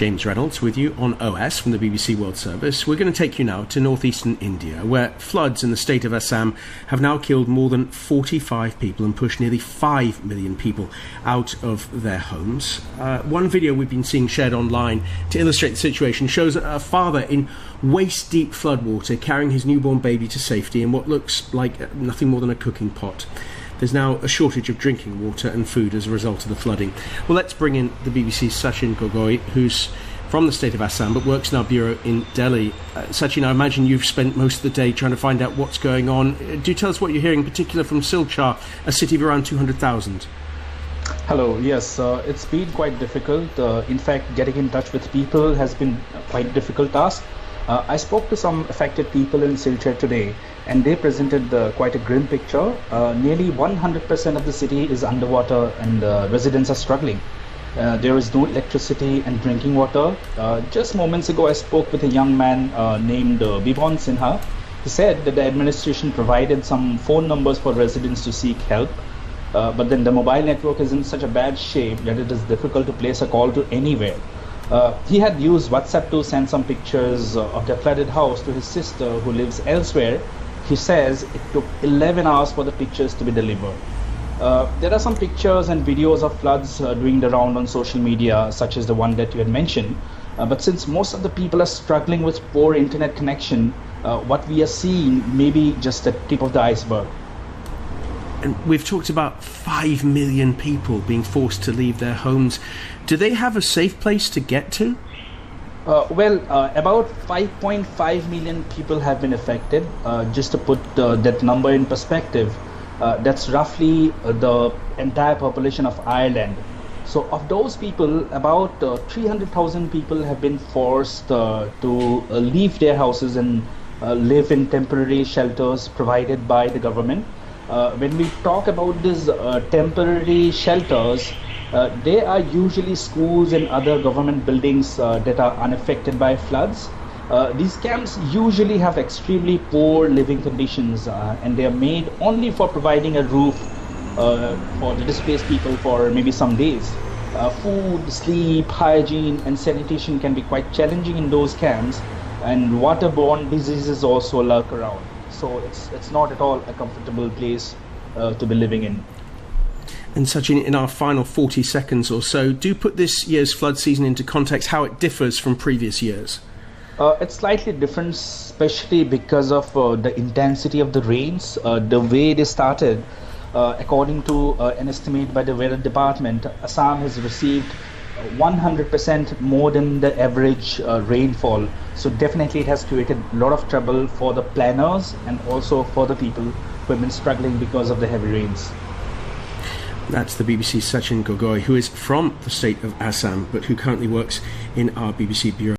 James Reynolds with you on OS from the BBC World Service. We're going to take you now to northeastern India, where floods in the state of Assam have now killed more than 45 people and pushed nearly 5 million people out of their homes. One video we've been seeing shared online to illustrate the situation shows a father in waist-deep floodwater carrying his newborn baby to safety in what looks like nothing more than a cooking pot. There's now a shortage of drinking water and food as a result of the flooding. Well, let's bring in the BBC's Sachin Gogoi, who's from the state of Assam but works in our bureau in Delhi. Sachin, I imagine you've spent most of the day trying to find out what's going on. Do tell us what you're hearing, in particular from Silchar, a city of around 200,000. Hello, yes, it's been quite difficult. In fact, getting in touch with people has been a quite difficult task. I spoke to some affected people in Silchar today, and they presented quite a grim picture. Nearly 100% of the city is underwater, and residents are struggling. There is no electricity and drinking water. Just moments ago, I spoke with a young man named Bibon Sinha. He said that the administration provided some phone numbers for residents to seek help, but then the mobile network is in such a bad shape that it is difficult to place a call to anywhere. He had used WhatsApp to send some pictures of the flooded house to his sister who lives elsewhere. He says it took 11 hours for the pictures to be delivered. There are some pictures and videos of floods doing the round on social media, such as the one that you had mentioned. But since most of the people are struggling with poor internet connection, what we are seeing may be just the tip of the iceberg. And we've talked about 5 million people being forced to leave their homes. Do they have a safe place to get to? About 5.5 million people have been affected. Just to put that number in perspective, that's roughly the entire population of Ireland. So of those people, about 300,000 people have been forced to leave their houses and live in temporary shelters provided by the government. When we talk about these temporary shelters, they are usually schools and other government buildings that are unaffected by floods. These camps usually have extremely poor living conditions, and they are made only for providing a roof for the displaced people for maybe some days. Food, sleep, hygiene and sanitation can be quite challenging in those camps, and waterborne diseases also lurk around. So it's not at all a comfortable place to be living in. And Sachin, in our final 40 seconds or so, do put this year's flood season into context, how it differs from previous years. It's slightly different, especially because of the intensity of the rains, the way they started. According to an estimate by the Weather Department, Assam has received 100% more than the average rainfall. So definitely it has created a lot of trouble for the planners and also for the people who have been struggling because of the heavy rains. That's the BBC's Sachin Gogoi, who is from the state of Assam, but who currently works in our BBC bureau.